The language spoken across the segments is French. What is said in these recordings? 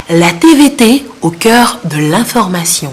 La TVT au cœur de l'information.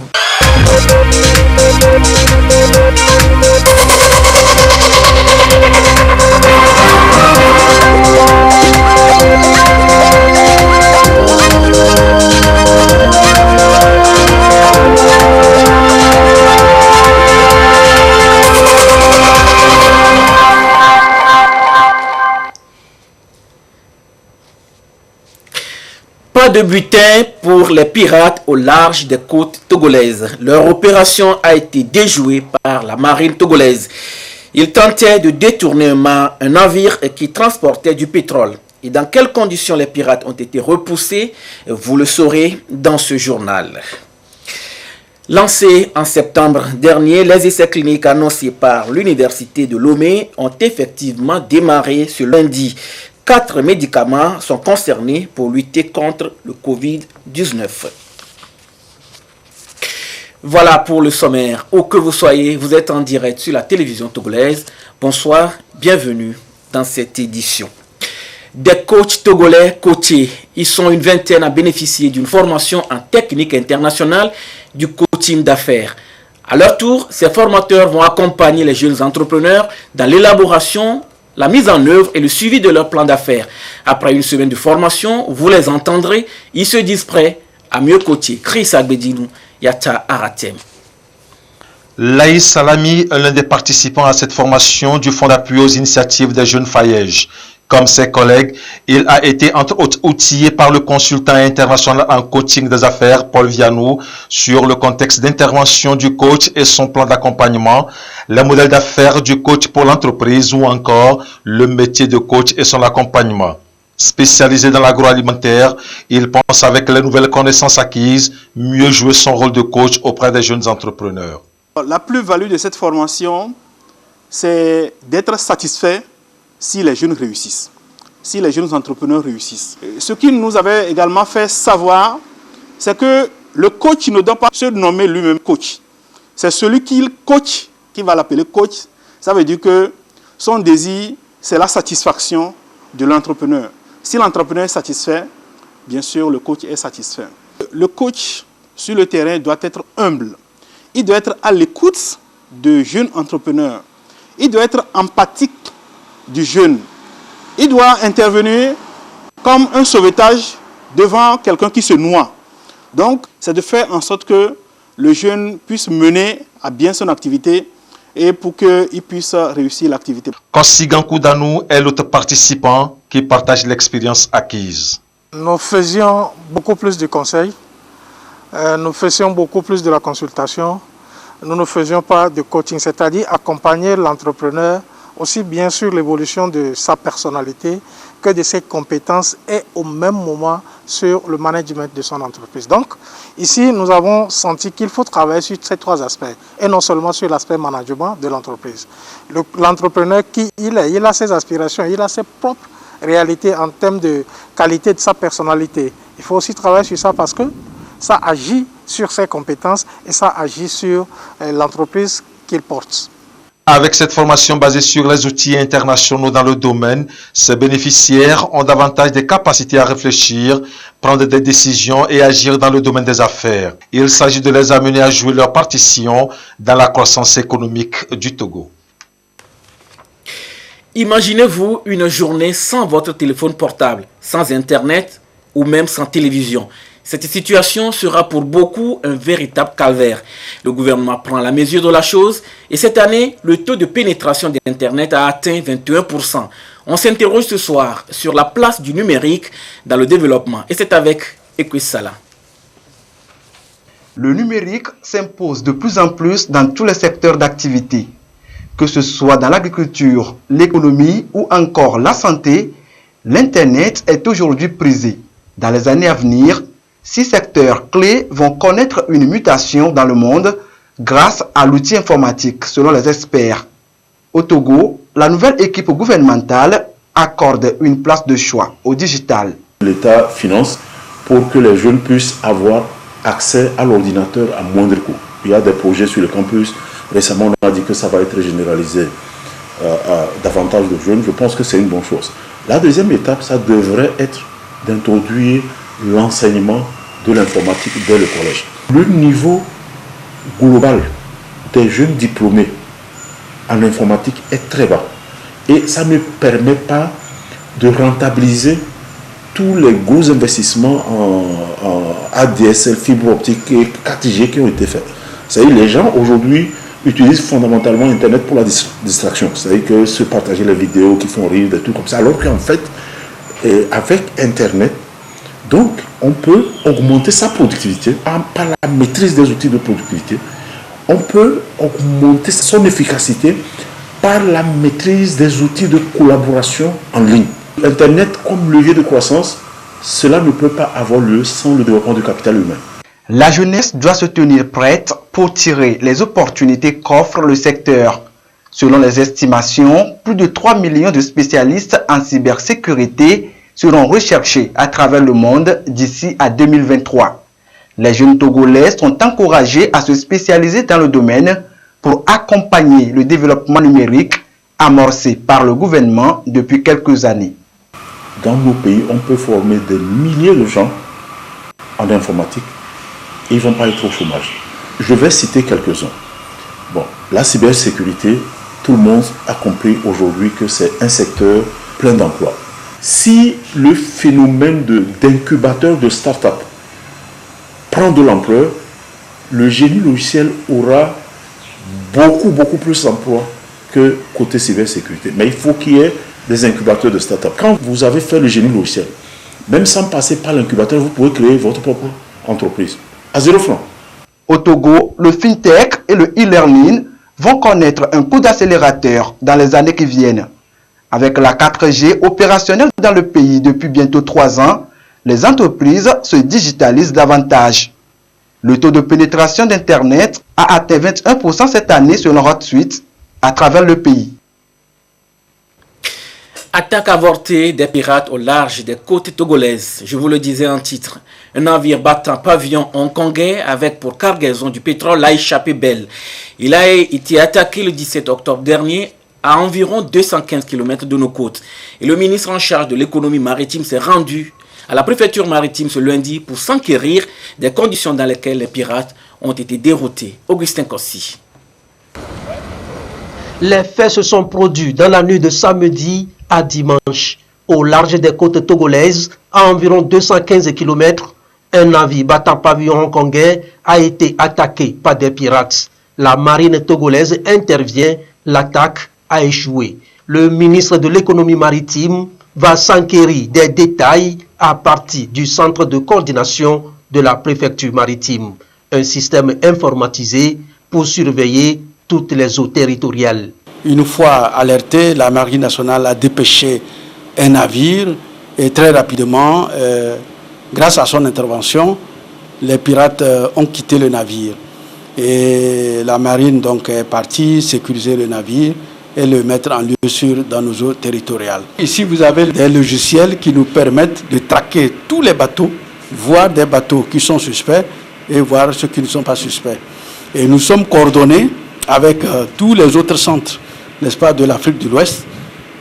Pas de butin pour les pirates au large des côtes togolaises. Leur opération a été déjouée par la marine togolaise. Ils tentaient de détourner un navire qui transportait du pétrole. Et dans quelles conditions les pirates ont été repoussés, vous le saurez dans ce journal. Lancés en septembre dernier, les essais cliniques annoncés par l'Université de Lomé ont effectivement démarré ce lundi. 4 médicaments sont concernés pour lutter contre le Covid-19. Voilà pour le sommaire. Où que vous soyez, vous êtes en direct sur la télévision togolaise. Bonsoir, bienvenue dans cette édition. Des coachs togolais côtiers. Ils sont une vingtaine à bénéficier d'une formation en technique internationale du coaching d'affaires. À leur tour, ces formateurs vont accompagner les jeunes entrepreneurs dans l'élaboration, la mise en œuvre et le suivi de leur plan d'affaires. Après une semaine de formation, vous les entendrez, ils se disent prêts à mieux coacher. Chris Agbedinou, Yata Aratem. Laïs Salami est l'un des participants à cette formation du Fonds d'appui aux initiatives des jeunes Fayèges. Comme ses collègues, il a été entre autres outillé par le consultant international en coaching des affaires, Paul Vianou, sur le contexte d'intervention du coach et son plan d'accompagnement, les modèles d'affaires du coach pour l'entreprise ou encore le métier de coach et son accompagnement. Spécialisé dans l'agroalimentaire, il pense avec les nouvelles connaissances acquises, mieux jouer son rôle de coach auprès des jeunes entrepreneurs. La plus-value de cette formation, c'est d'être satisfait si les jeunes réussissent, si les jeunes entrepreneurs réussissent. Ce qui nous avait également fait savoir, c'est que le coach ne doit pas se nommer lui-même coach. C'est celui qui coach, qui va l'appeler coach. Ça veut dire que son désir, c'est la satisfaction de l'entrepreneur. Si l'entrepreneur est satisfait, bien sûr, le coach est satisfait. Le coach sur le terrain doit être humble. Il doit être à l'écoute de jeunes entrepreneurs. Il doit être empathique du jeune. Il doit intervenir comme un sauvetage devant quelqu'un qui se noie. Donc, c'est de faire en sorte que le jeune puisse mener à bien son activité et pour qu'il puisse réussir l'activité. Konsigankou Danou est l'autre participant qui partage l'expérience acquise. Nous faisions beaucoup plus de conseils, nous faisions beaucoup plus de la consultation, nous ne faisions pas de coaching, c'est-à-dire accompagner l'entrepreneur aussi bien sur l'évolution de sa personnalité que de ses compétences et au même moment sur le management de son entreprise. Donc ici, nous avons senti qu'il faut travailler sur ces 3 aspects et non seulement sur l'aspect management de l'entreprise. L'entrepreneur qui il est, il a ses aspirations, il a ses propres réalités en termes de qualité de sa personnalité. Il faut aussi travailler sur ça parce que ça agit sur ses compétences et ça agit sur l'entreprise qu'il porte. Avec cette formation basée sur les outils internationaux dans le domaine, ces bénéficiaires ont davantage des capacités à réfléchir, prendre des décisions et agir dans le domaine des affaires. Il s'agit de les amener à jouer leur partition dans la croissance économique du Togo. Imaginez-vous une journée sans votre téléphone portable, sans Internet ou même sans télévision. Cette situation sera pour beaucoup un véritable calvaire. Le gouvernement prend la mesure de la chose et cette année, le taux de pénétration d'Internet a atteint 21%. On s'interroge ce soir sur la place du numérique dans le développement et c'est avec Ekwesala. Le numérique s'impose de plus en plus dans tous les secteurs d'activité. Que ce soit dans l'agriculture, l'économie ou encore la santé, l'Internet est aujourd'hui prisé. Dans les années à venir, 6 secteurs clés vont connaître une mutation dans le monde grâce à l'outil informatique, selon les experts. Au Togo, la nouvelle équipe gouvernementale accorde une place de choix au digital. L'État finance pour que les jeunes puissent avoir accès à l'ordinateur à moindre coût. Il y a des projets sur le campus. Récemment, on a dit que ça va être généralisé à davantage de jeunes. Je pense que c'est une bonne chose. La deuxième étape, ça devrait être d'introduire l'enseignement de l'informatique dès le collège. Le niveau global des jeunes diplômés en informatique est très bas. Et ça ne permet pas de rentabiliser tous les gros investissements en ADSL, fibre optique et 4G qui ont été faits. C'est-à-dire que les gens aujourd'hui utilisent fondamentalement Internet pour la distraction. C'est-à-dire que se partager les vidéos qui font rire, des trucs comme ça. Alors qu'en fait, avec Internet, donc, on peut augmenter sa productivité par la maîtrise des outils de productivité. On peut augmenter son efficacité par la maîtrise des outils de collaboration en ligne. Internet comme levier de croissance, cela ne peut pas avoir lieu sans le développement du capital humain. La jeunesse doit se tenir prête pour tirer les opportunités qu'offre le secteur. Selon les estimations, plus de 3 millions de spécialistes en cybersécurité seront recherchés à travers le monde d'ici à 2023. Les jeunes Togolais sont encouragés à se spécialiser dans le domaine pour accompagner le développement numérique amorcé par le gouvernement depuis quelques années. Dans nos pays, on peut former des milliers de gens en informatique et ils ne vont pas être au chômage. Je vais citer quelques-uns. Bon, la cybersécurité, tout le monde a compris aujourd'hui que c'est un secteur plein d'emplois. Si le phénomène d'incubateur de start-up prend de l'ampleur, le génie logiciel aura beaucoup plus d'emplois que côté cybersécurité. Mais il faut qu'il y ait des incubateurs de start-up. Quand vous avez fait le génie logiciel, même sans passer par l'incubateur, vous pouvez créer votre propre entreprise à 0 francs. Au Togo, le FinTech et le e-learning vont connaître un coup d'accélérateur dans les années qui viennent. Avec la 4G opérationnelle dans le pays depuis bientôt 3 ans, les entreprises se digitalisent davantage. Le taux de pénétration d'Internet a atteint 21% cette année selon HotSuite à travers le pays. Attaque avortée des pirates au large des côtes togolaises. Je vous le disais en titre. Un navire battant pavillon hongkongais avec pour cargaison du pétrole a échappé belle. Il a été attaqué le 17 octobre dernier à environ 215 km de nos côtes. Et le ministre en charge de l'économie maritime s'est rendu à la préfecture maritime ce lundi pour s'enquérir des conditions dans lesquelles les pirates ont été déroutés. Augustin Kossi. Les faits se sont produits dans la nuit de samedi à dimanche. Au large des côtes togolaises, à environ 215 km, un navire battant pavillon hongkongais a été attaqué par des pirates. La marine togolaise intervient, l'attaque a échoué. Le ministre de l'économie maritime va s'enquérir des détails à partir du centre de coordination de la préfecture maritime, un système informatisé pour surveiller toutes les eaux territoriales. Une fois alerté, la Marine nationale a dépêché un navire et très rapidement, grâce à son intervention, les pirates ont quitté le navire. Et la Marine donc est partie sécuriser le navire et le mettre en lieu sûr dans nos eaux territoriales. Ici, vous avez des logiciels qui nous permettent de traquer tous les bateaux, voir des bateaux qui sont suspects et voir ceux qui ne sont pas suspects. Et nous sommes coordonnés avec tous les autres centres, n'est-ce pas, de l'Afrique de l'Ouest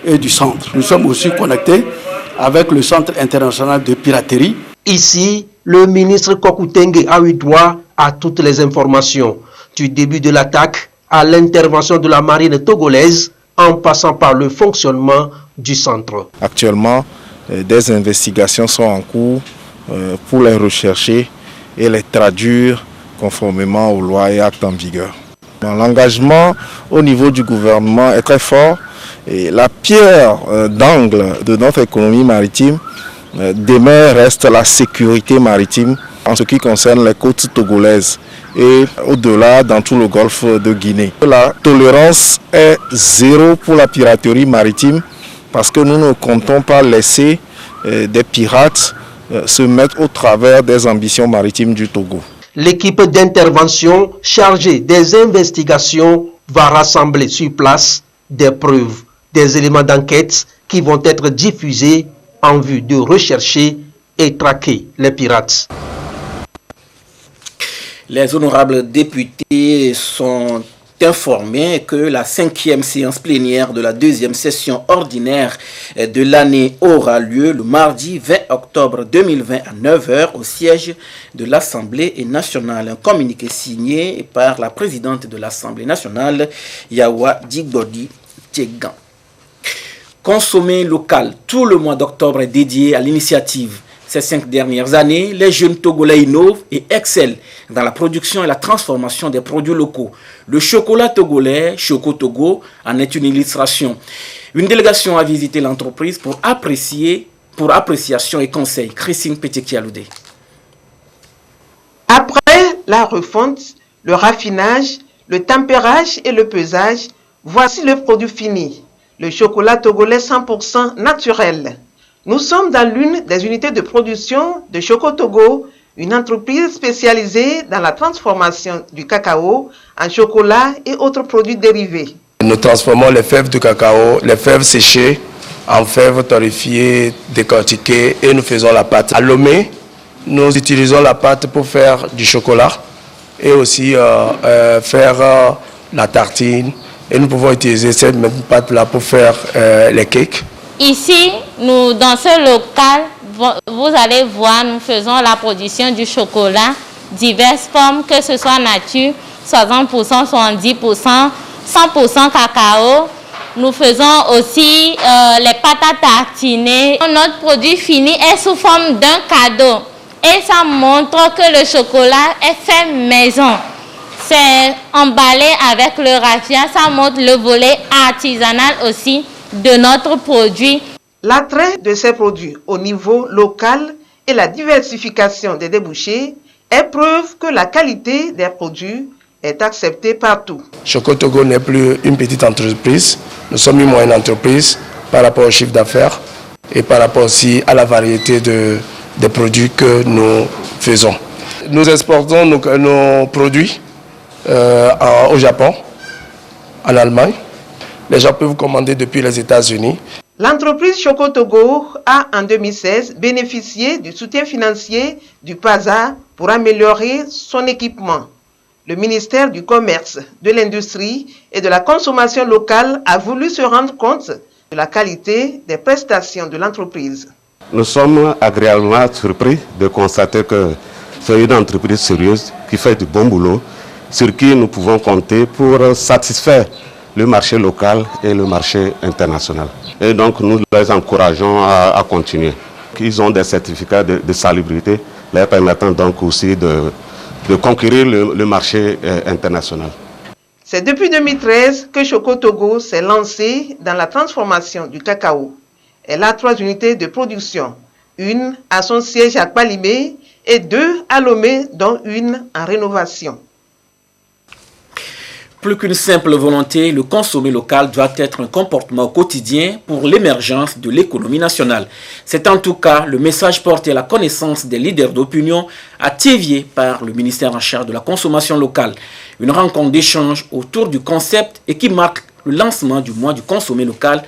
et du centre. Nous sommes aussi connectés avec le Centre international de piraterie. Ici, le ministre Kokutenge a eu droit à toutes les informations, du début de l'attaque à l'intervention de la marine togolaise, en passant par le fonctionnement du centre. Actuellement, des investigations sont en cours pour les rechercher et les traduire conformément aux lois et actes en vigueur. L'engagement au niveau du gouvernement est très fort et la pierre d'angle de notre économie maritime demeure reste la sécurité maritime en ce qui concerne les côtes togolaises et au-delà dans tout le golfe de Guinée. La tolérance est zéro pour la piraterie maritime parce que nous ne comptons pas laisser des pirates se mettre au travers des ambitions maritimes du Togo. L'équipe d'intervention chargée des investigations va rassembler sur place des preuves, des éléments d'enquête qui vont être diffusés en vue de rechercher et traquer les pirates. Les honorables députés sont informé que la 5e séance plénière de la 2e session ordinaire de l'année aura lieu le mardi 20 octobre 2020 à 9h au siège de l'Assemblée nationale. Un communiqué signé par la présidente de l'Assemblée nationale, Yawa Digbodi Tchegan. Consommer local. Tout le mois d'octobre est dédié à l'initiative. Ces 5 dernières années, les jeunes Togolais innovent et excellent dans la production et la transformation des produits locaux. Le chocolat togolais, Choco Togo, en est une illustration. Une délégation a visité l'entreprise pour appréciation et conseil. Christine Petit-Kialoudé. Après la refonte, le raffinage, le tempérage et le pesage, voici le produit fini. Le chocolat togolais 100% naturel. Nous sommes dans l'une des unités de production de Choco Togo, une entreprise spécialisée dans la transformation du cacao en chocolat et autres produits dérivés. Nous transformons les fèves de cacao, les fèves séchées, en fèves torréfiées, décortiquées et nous faisons la pâte. À Lomé, nous utilisons la pâte pour faire du chocolat et aussi faire la tartine. Et nous pouvons utiliser cette même pâte-là pour faire les cakes. Ici, dans ce local, vous allez voir, nous faisons la production du chocolat, diverses formes, que ce soit nature, 60%, 70%, 100% cacao. Nous faisons aussi les pâtes à tartiner. Notre produit fini est sous forme d'un cadeau. Et ça montre que le chocolat est fait maison. C'est emballé avec le raffia, ça montre le volet artisanal aussi de notre produit. L'attrait de ces produits au niveau local et la diversification des débouchés est preuve que la qualité des produits est acceptée partout. Choco Togo n'est plus une petite entreprise, nous sommes une moyenne entreprise par rapport au chiffre d'affaires et par rapport aussi à la variété des produits que nous faisons. Nous exportons nos produits au Japon, en Allemagne. Les gens peuvent commander depuis les États-Unis. L'entreprise Choco Togo a en 2016 bénéficié du soutien financier du PASA pour améliorer son équipement. Le ministère du Commerce, de l'Industrie et de la Consommation locale a voulu se rendre compte de la qualité des prestations de l'entreprise. Nous sommes agréablement surpris de constater que c'est une entreprise sérieuse qui fait du bon boulot, sur qui nous pouvons compter pour satisfaire le marché local et le marché international. Et donc nous les encourageons à continuer. Ils ont des certificats de salubrité, leur permettant donc aussi de conquérir le marché international. C'est depuis 2013 que Choco Togo s'est lancé dans la transformation du cacao. Elle a 3 unités de production, une à son siège à Kpalimé et 2 à Lomé, dont une en rénovation. Plus qu'une simple volonté, le consommer local doit être un comportement quotidien pour l'émergence de l'économie nationale. C'est en tout cas le message porté à la connaissance des leaders d'opinion à Thiévié par le ministère en charge de la consommation locale. Une rencontre d'échange autour du concept et qui marque le lancement du mois du consommer local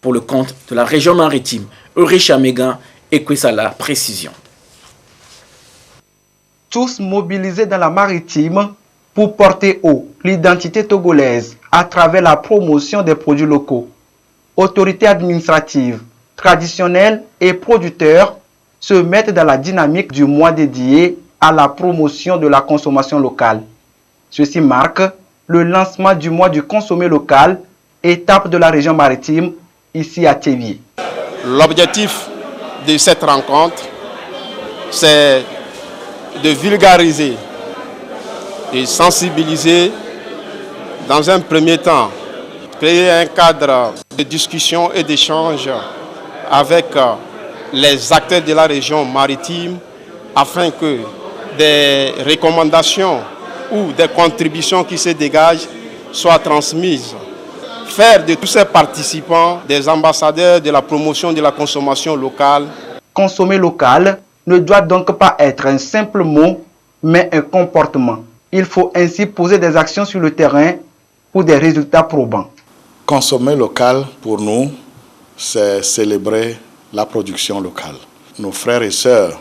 pour le compte de la région maritime. Euricha Megan et Kwesala Précision. Tous mobilisés dans la maritime pour porter haut l'identité togolaise à travers la promotion des produits locaux. Autorités administratives, traditionnelles et producteurs se mettent dans la dynamique du mois dédié à la promotion de la consommation locale. Ceci marque le lancement du mois du consommé local, étape de la région maritime, ici à Thiévié. L'objectif de cette rencontre, c'est de vulgariser et sensibiliser dans un premier temps, créer un cadre de discussion et d'échange avec les acteurs de la région maritime afin que des recommandations ou des contributions qui se dégagent soient transmises. Faire de tous ces participants des ambassadeurs de la promotion de la consommation locale. Consommer local ne doit donc pas être un simple mot, mais un comportement. Il faut ainsi poser des actions sur le terrain pour des résultats probants. Consommer local, pour nous, c'est célébrer la production locale. Nos frères et sœurs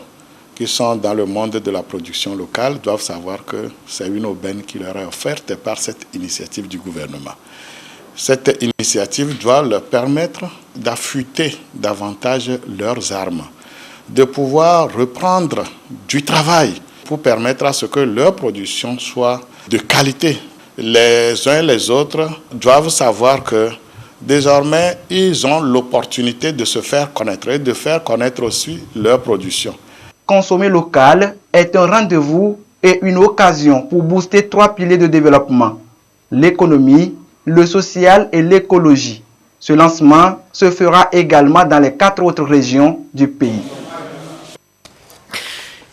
qui sont dans le monde de la production locale doivent savoir que c'est une aubaine qui leur est offerte par cette initiative du gouvernement. Cette initiative doit leur permettre d'affûter davantage leurs armes, de pouvoir reprendre du travail pour permettre à ce que leur production soit de qualité. Les uns et les autres doivent savoir que désormais, ils ont l'opportunité de se faire connaître et de faire connaître aussi leur production. Consommer local est un rendez-vous et une occasion pour booster 3 piliers de développement: l'économie, le social et l'écologie. Ce lancement se fera également dans les 4 autres régions du pays.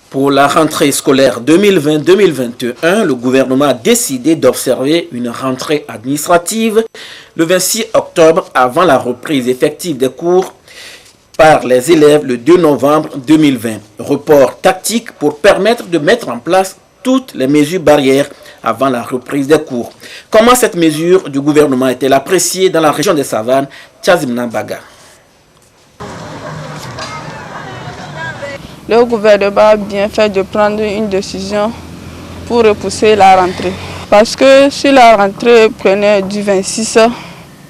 Pour la rentrée scolaire 2020-2021, le gouvernement a décidé d'observer une rentrée administrative le 26 octobre avant la reprise effective des cours par les élèves le 2 novembre 2020. Report tactique pour permettre de mettre en place toutes les mesures barrières avant la reprise des cours. Comment cette mesure du gouvernement est-elle appréciée dans la région des Savanes? Tchazimna Baga. Le gouvernement a bien fait de prendre une décision pour repousser la rentrée. Parce que si la rentrée prenait du 26,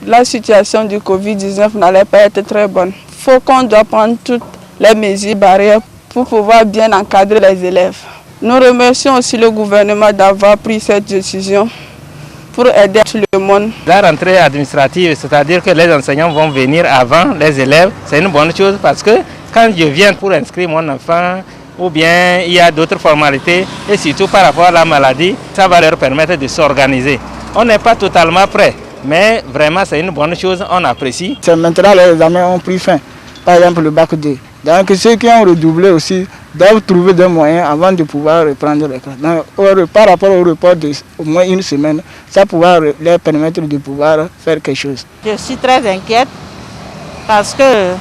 la situation du Covid-19 n'allait pas être très bonne. Il faut qu'on doit prendre toutes les mesures barrières pour pouvoir bien encadrer les élèves. Nous remercions aussi le gouvernement d'avoir pris cette décision pour aider tout le monde. La rentrée administrative, c'est-à-dire que les enseignants vont venir avant les élèves, c'est une bonne chose parce que quand je viens pour inscrire mon enfant, ou bien il y a d'autres formalités, et surtout par rapport à la maladie, ça va leur permettre de s'organiser. On n'est pas totalement prêt, mais vraiment c'est une bonne chose, on apprécie. C'est maintenant les examens ont pris fin, par exemple le bac 2. Donc ceux qui ont redoublé aussi doivent trouver des moyens avant de pouvoir reprendre les classes. Donc, par rapport au report d'au moins une semaine, ça pourra leur permettre de pouvoir faire quelque chose. Je suis très inquiète parce que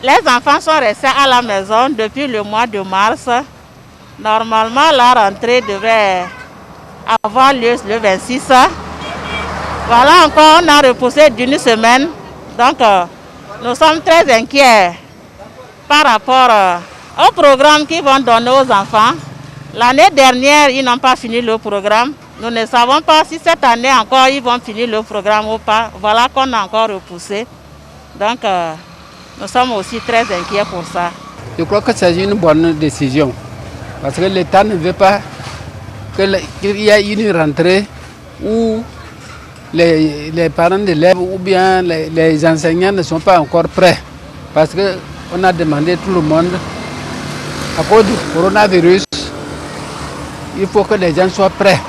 les enfants sont restés à la maison depuis le mois de mars. Normalement, la rentrée devait avoir lieu le 26. Voilà, encore, on a repoussé d'une semaine. Donc, nous sommes très inquiets par rapport au programme qu'ils vont donner aux enfants. L'année dernière, ils n'ont pas fini le programme. Nous ne savons pas si cette année encore, ils vont finir le programme ou pas. Voilà qu'on a encore repoussé. Donc, nous sommes aussi très inquiets pour ça. Je crois que c'est une bonne décision. Parce que l'État ne veut pas qu'il y ait une rentrée où les parents d'élèves ou bien les enseignants ne sont pas encore prêts. Parce qu'on a demandé tout le monde, à cause du coronavirus, il faut que les gens soient prêts.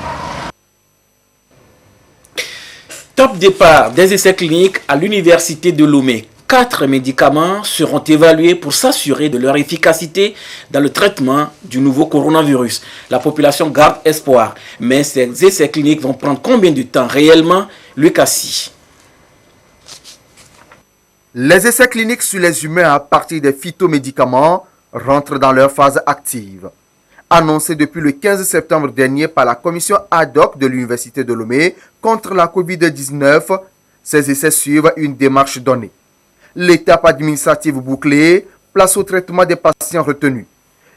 Top départ des essais cliniques à l'université de Lomé. 4 médicaments seront évalués pour s'assurer de leur efficacité dans le traitement du nouveau coronavirus. La population garde espoir, mais ces essais cliniques vont prendre combien de temps réellement? Lucas. Les essais cliniques sur les humains à partir des phytomédicaments rentrent dans leur phase active. Annoncé depuis le 15 septembre dernier par la commission ad hoc de l'université de Lomé contre la Covid-19, ces essais suivent une démarche donnée. L'étape administrative bouclée, place au traitement des patients retenus.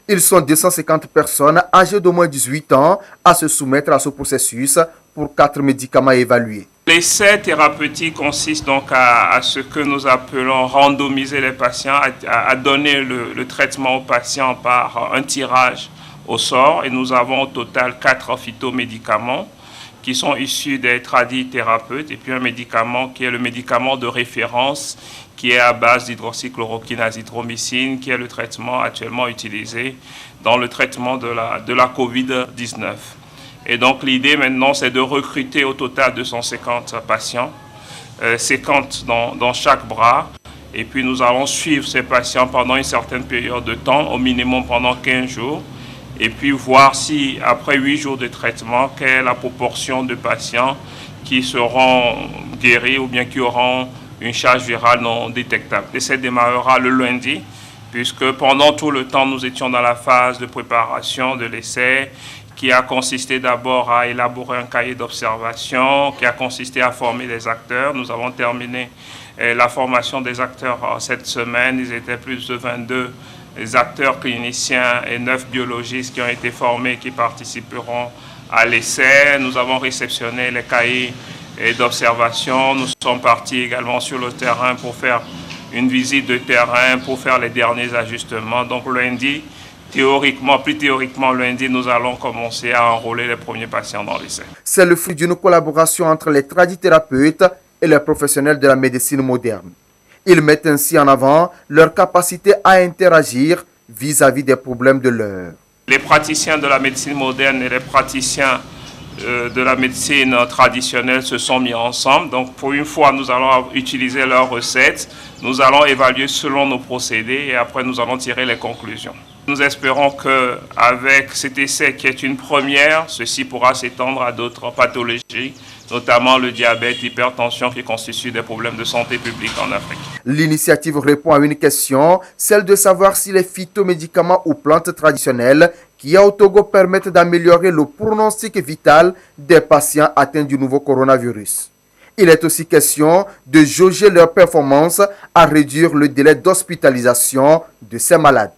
Ils sont 250 personnes âgées d'au moins 18 ans à se soumettre à ce processus pour 4 médicaments évalués. L'essai thérapeutique consiste donc à ce que nous appelons randomiser les patients, à donner le traitement aux patients par un tirage au sort. Et nous avons au total 4 phytomédicaments qui sont issus des tradithérapeutes et puis un médicament qui est le médicament de référence qui est à base d'hydroxychloroquine, azithromycine, qui est le traitement actuellement utilisé dans le traitement de la Covid-19. Et donc l'idée maintenant, c'est de recruter au total 250 patients, 50 dans chaque bras. Et puis nous allons suivre ces patients pendant une certaine période de temps, au minimum pendant 15 jours. Et puis voir si, après 8 jours de traitement, quelle est la proportion de patients qui seront guéris ou bien qui auront une charge virale non détectable. L'essai démarrera le lundi, puisque pendant tout le temps, nous étions dans la phase de préparation de l'essai, qui a consisté d'abord à élaborer un cahier d'observation, qui a consisté à former les acteurs. Nous avons terminé la formation des acteurs cette semaine. Ils étaient plus de 22 les acteurs cliniciens et 9 biologistes qui ont été formés qui participeront à l'essai. Nous avons réceptionné les cahiers d'observation. Nous sommes partis également sur le terrain pour faire une visite de terrain, pour faire les derniers ajustements. Donc lundi, plus théoriquement lundi, nous allons commencer à enrôler les premiers patients dans l'essai. C'est le fruit d'une collaboration entre les tradithérapeutes et les professionnels de la médecine moderne. Ils mettent ainsi en avant leur capacité à interagir vis-à-vis des problèmes de l'heure. Les praticiens de la médecine moderne et les praticiens de la médecine traditionnelle se sont mis ensemble. Donc pour une fois, nous allons utiliser leurs recettes, nous allons évaluer selon nos procédés et après nous allons tirer les conclusions. Nous espérons qu'avec cet essai qui est une première, ceci pourra s'étendre à d'autres pathologies, notamment le diabète, l'hypertension qui constituent des problèmes de santé publique en Afrique. L'initiative répond à une question, celle de savoir si les phytomédicaments ou plantes traditionnelles qui au Togo permettent d'améliorer le pronostic vital des patients atteints du nouveau coronavirus. Il est aussi question de jauger leur performance à réduire le délai d'hospitalisation de ces malades.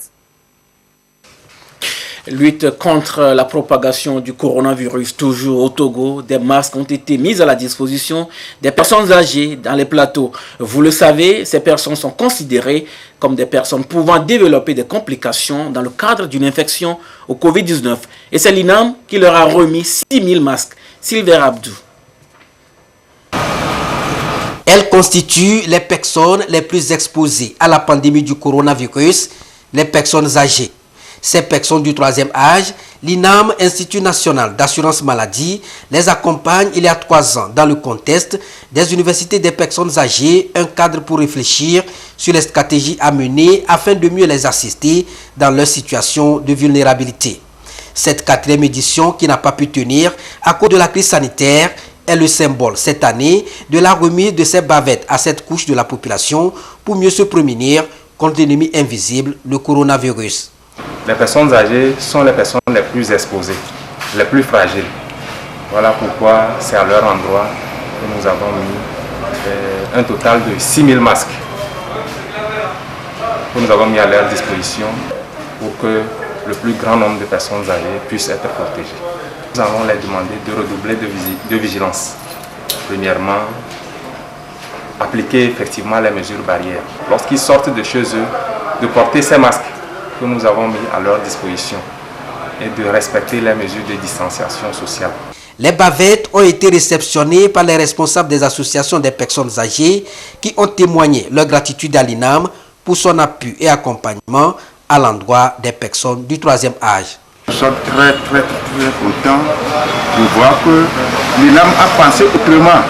Lutte contre la propagation du coronavirus. Toujours au Togo, des masques ont été mis à la disposition des personnes âgées dans les plateaux. Vous le savez, ces personnes sont considérées comme des personnes pouvant développer des complications dans le cadre d'une infection au Covid-19. Et c'est l'INAM qui leur a remis 6000 masques. Sylvain Abdou. Elles constituent les personnes les plus exposées à la pandémie du coronavirus, les personnes âgées. Ces personnes du troisième âge, l'INAM, Institut national d'assurance maladie, les accompagne il y a 3 ans dans le contexte des universités des personnes âgées, un cadre pour réfléchir sur les stratégies à mener afin de mieux les assister dans leur situation de vulnérabilité. Cette 4e édition, qui n'a pas pu tenir à cause de la crise sanitaire, est le symbole cette année de la remise de ces bavettes à cette couche de la population pour mieux se prémunir contre l'ennemi invisible, le coronavirus. Les personnes âgées sont les personnes les plus exposées, les plus fragiles. Voilà pourquoi c'est à leur endroit que nous avons mis un total de 6000 masques que nous avons mis à leur disposition pour que le plus grand nombre de personnes âgées puissent être protégées. Nous allons les demander de redoubler de vigilance. Premièrement, appliquer effectivement les mesures barrières. Lorsqu'ils sortent de chez eux, de porter ces masques que nous avons mis à leur disposition et de respecter les mesures de distanciation sociale. Les bavettes ont été réceptionnées par les responsables des associations des personnes âgées qui ont témoigné leur gratitude à l'INAM pour son appui et accompagnement à l'endroit des personnes du troisième âge. Nous sommes très contents de voir que l'INAM a pensé autrement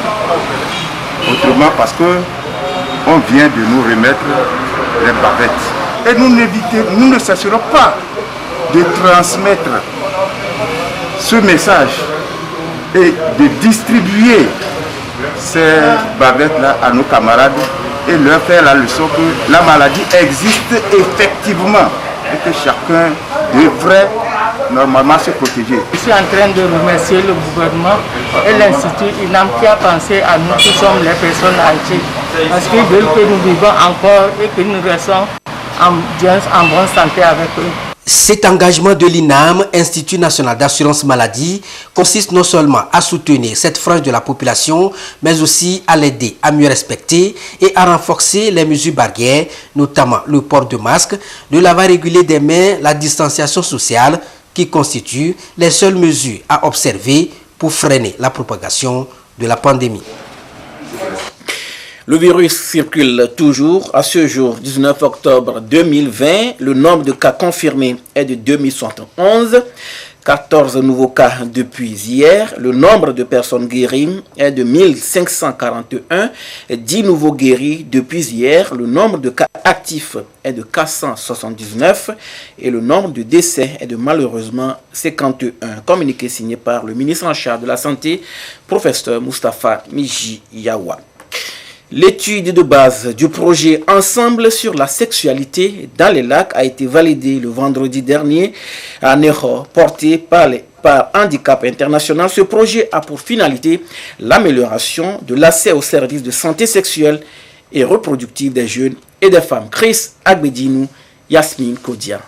parce qu'on vient de nous remettre les bavettes. Et nous ne cesserons pas de transmettre ce message et de distribuer ces bavettes-là à nos camarades et leur faire la leçon que la maladie existe effectivement et que chacun devrait normalement se protéger. Je suis en train de remercier le gouvernement et l'Institut INAM qui a pensé à nous qui sommes les personnes âgées parce qu'ils veulent que nous vivons encore et que nous restons en bonne santé avec eux. Cet engagement de l'INAM, Institut national d'assurance maladie, consiste non seulement à soutenir cette frange de la population, mais aussi à l'aider à mieux respecter et à renforcer les mesures barrières, notamment le port de masque, le lavage régulier des mains, la distanciation sociale, qui constituent les seules mesures à observer pour freiner la propagation de la pandémie. Le virus circule toujours. À ce jour, 19 octobre 2020, le nombre de cas confirmés est de 2071. 14 nouveaux cas depuis hier. Le nombre de personnes guéries est de 1541. 10 nouveaux guéris depuis hier. Le nombre de cas actifs est de 479. Et le nombre de décès est de malheureusement 51. Communiqué signé par le ministre en charge de la Santé, professeur Moustapha Miji Yawa. L'étude de base du projet Ensemble sur la sexualité dans les lacs a été validée le vendredi dernier à Nero, porté par Handicap International. Ce projet a pour finalité l'amélioration de l'accès aux services de santé sexuelle et reproductive des jeunes et des femmes. Chris Agbedinou Yasmine Kodia.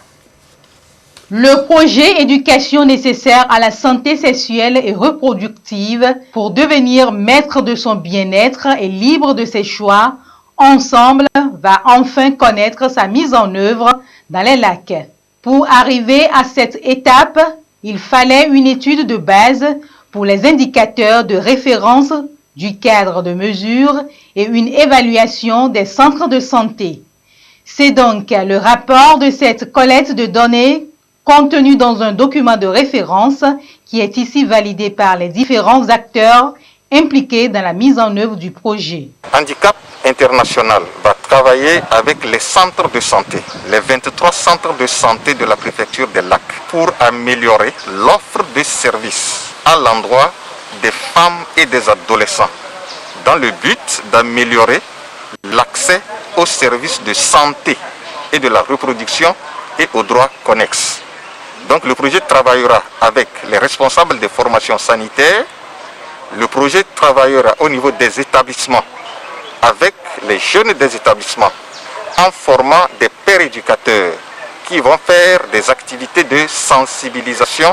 Le projet éducation nécessaire à la santé sexuelle et reproductive pour devenir maître de son bien-être et libre de ses choix, ensemble, va enfin connaître sa mise en œuvre dans les lacs. Pour arriver à cette étape, il fallait une étude de base pour les indicateurs de référence du cadre de mesure et une évaluation des centres de santé. C'est donc le rapport de cette collecte de données contenu dans un document de référence qui est ici validé par les différents acteurs impliqués dans la mise en œuvre du projet. Handicap International va travailler avec les centres de santé, les 23 centres de santé de la préfecture des Lacs, pour améliorer l'offre de services à l'endroit des femmes et des adolescents, dans le but d'améliorer l'accès aux services de santé et de la reproduction et aux droits connexes. Donc le projet travaillera avec les responsables des formations sanitaires, le projet travaillera au niveau des établissements avec les jeunes des établissements en formant des pères éducateurs qui vont faire des activités de sensibilisation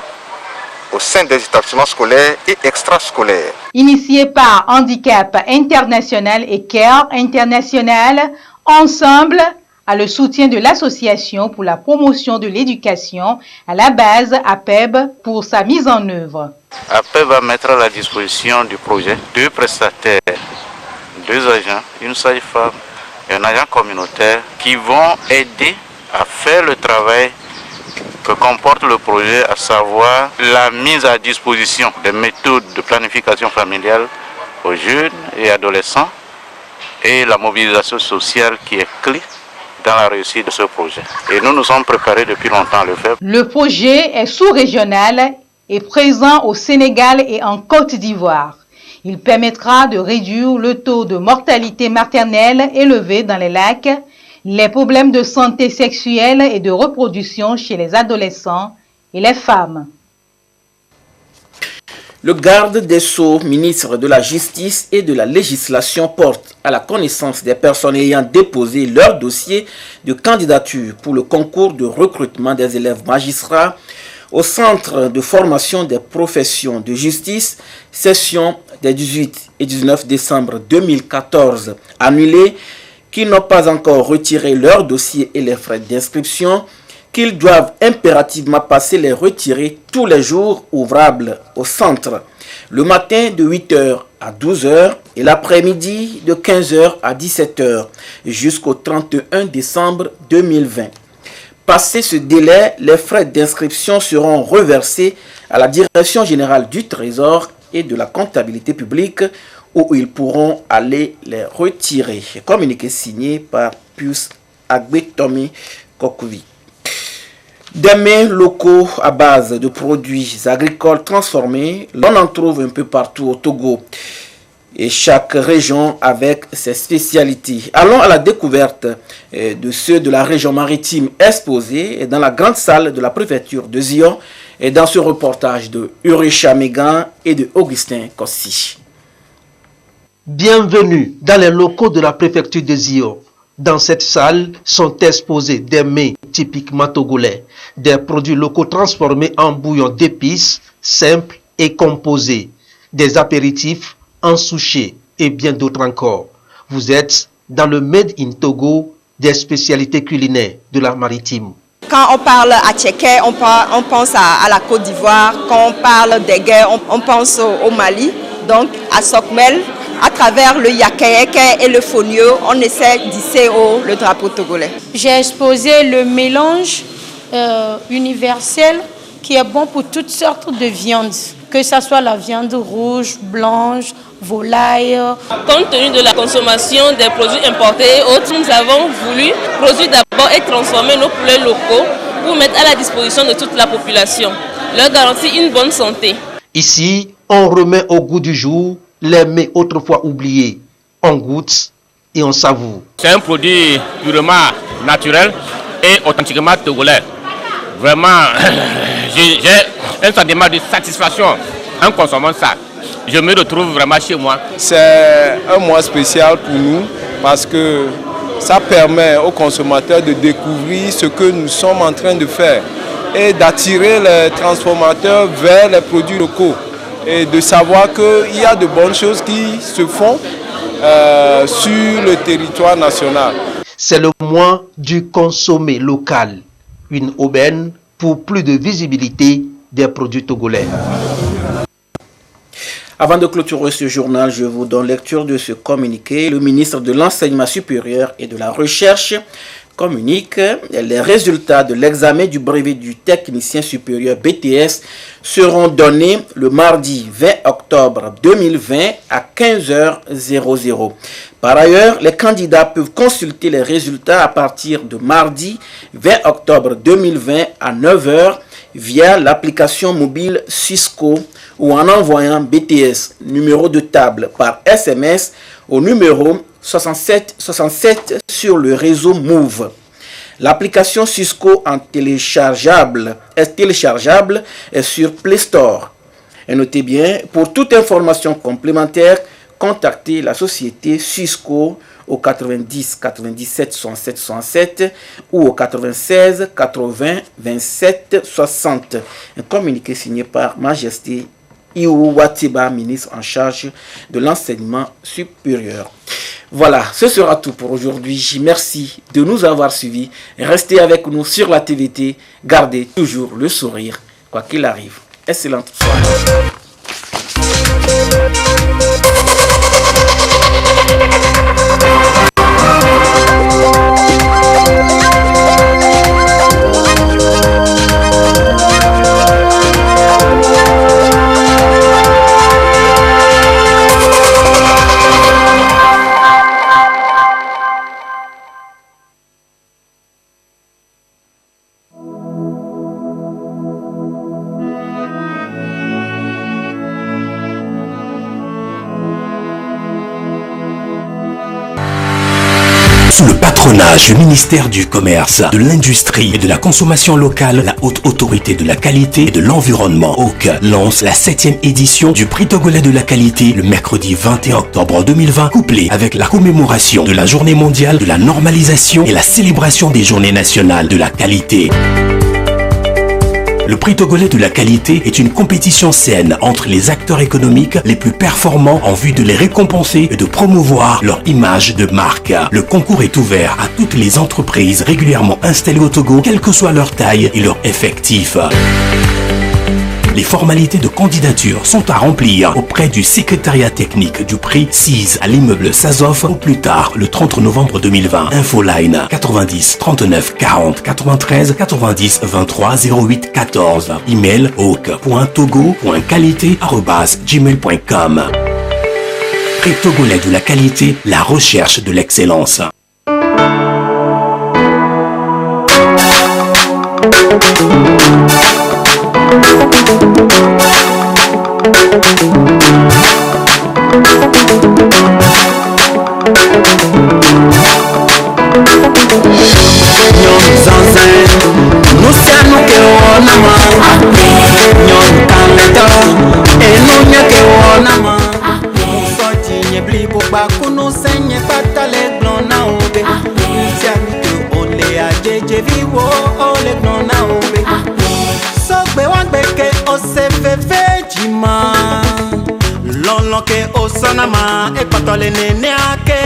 au sein des établissements scolaires et extrascolaires. Initié par Handicap International et CARE International, ensemble, à le soutien de l'Association pour la promotion de l'éducation à la base APEB pour sa mise en œuvre. APEB va mettre à la disposition du projet 2 prestataires, 2 agents, une sage-femme et un agent communautaire qui vont aider à faire le travail que comporte le projet, à savoir la mise à disposition des méthodes de planification familiale aux jeunes et adolescents et la mobilisation sociale qui est clé dans la réussite de ce projet. Et nous nous sommes préparés depuis longtemps à le faire. Le projet est sous-régional et présent au Sénégal et en Côte d'Ivoire. Il permettra de réduire le taux de mortalité maternelle élevé dans les lacs, les problèmes de santé sexuelle et de reproduction chez les adolescents et les femmes. Le garde des Sceaux, ministre de la Justice et de la Législation, porte à la connaissance des personnes ayant déposé leur dossier de candidature pour le concours de recrutement des élèves magistrats au Centre de formation des professions de justice, session des 18 et 19 décembre 2014, annulée, qui n'ont pas encore retiré leur dossier et les frais d'inscription, qu'ils doivent impérativement passer les retirer tous les jours ouvrables au centre, le matin de 8h à 12h et l'après-midi de 15h à 17h jusqu'au 31 décembre 2020. Passé ce délai, les frais d'inscription seront reversés à la Direction générale du Trésor et de la comptabilité publique où ils pourront aller les retirer. Communiqué signé par Pius Agbetomi Kokovi. Des mets locaux à base de produits agricoles transformés, l'on en trouve un peu partout au Togo. Et chaque région avec ses spécialités. Allons à la découverte de ceux de la région maritime exposés dans la grande salle de la préfecture de Zion et dans ce reportage de Urisha Megan et de Augustin Kossi. Bienvenue dans les locaux de la préfecture de Zion. Dans cette salle sont exposés des mets typiquement togolais, des produits locaux transformés en bouillon d'épices simples et composés, des apéritifs en souché et bien d'autres encore. Vous êtes dans le Made in Togo des spécialités culinaires de la maritime. Quand on parle à Tchéké, on pense à la Côte d'Ivoire. Quand on parle des guerres, on pense au Mali, donc à Sokmel. À travers le yakaeke et le fonio, on essaie d'hisser le drapeau togolais. J'ai exposé le mélange universel qui est bon pour toutes sortes de viandes, que ce soit la viande rouge, blanche, volaille. Compte tenu de la consommation des produits importés et autres, nous avons voulu produire d'abord et transformer nos poulets locaux pour mettre à la disposition de toute la population, leur garantir une bonne santé. Ici, on remet au goût du jour les mets autrefois oubliés. On goûte et on savoure. C'est un produit purement naturel et authentiquement togolais. Vraiment, j'ai un sentiment de satisfaction en consommant ça. Je me retrouve vraiment chez moi. C'est un mois spécial pour nous parce que Ça permet aux consommateurs de découvrir ce que nous sommes en train de faire et d'attirer les transformateurs vers les produits locaux et de savoir qu'il y a de bonnes choses qui se font sur le territoire national. C'est le mois du consommé local, une aubaine pour plus de visibilité des produits togolais. Avant de clôturer ce journal, je vous donne lecture de ce communiqué. Le ministre de l'Enseignement supérieur et de la Recherche communique les résultats de l'examen du brevet du technicien supérieur BTS seront donnés le mardi 20 octobre 2020 à 15h00. Par ailleurs, les candidats peuvent consulter les résultats à partir de mardi 20 octobre 2020 à 9h via l'application mobile Cisco ou en envoyant BTS numéro de table par SMS au numéro 6767 sur le réseau Move. L'application Cisco est téléchargeable sur Play Store. Et notez bien, pour toute information complémentaire, contactez la société Cisco au 90 97 67 67 ou au 96 80 27 60. Un communiqué signé par Majesté Iou Watiba, ministre en charge de l'enseignement supérieur. Voilà, ce sera tout pour aujourd'hui. Merci de nous avoir suivis. Restez avec nous sur la TVT. Gardez toujours le sourire, quoi qu'il arrive. Excellente soirée. Sous le patronage du ministère du Commerce, de l'Industrie et de la Consommation locale, la Haute Autorité de la Qualité et de l'Environnement, HAUQ, lance la 7e édition du Prix Togolais de la Qualité le mercredi 21 octobre 2020, couplé avec la commémoration de la Journée mondiale de la normalisation et la célébration des Journées nationales de la qualité. Le Prix Togolais de la Qualité est une compétition saine entre les acteurs économiques les plus performants en vue de les récompenser et de promouvoir leur image de marque. Le concours est ouvert à toutes les entreprises régulièrement installées au Togo, quelle que soit leur taille et leur effectif. Les formalités de candidature sont à remplir auprès du secrétariat technique du prix 6 à l'immeuble Sazov au plus tard le 30 novembre 2020. Infoline 90 39 40 93 90 23 08 14. Email hawk.togo.qualité@gmail.com. Prix Togolais de la Qualité, la recherche de l'excellence. Ke osanama e patole nene ake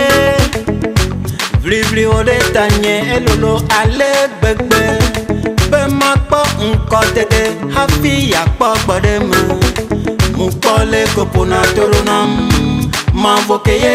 vli o de tanye elolo ale gbegbe be ma po nko tete hafi ya po gbode mu pole kopona torunam ma vokeye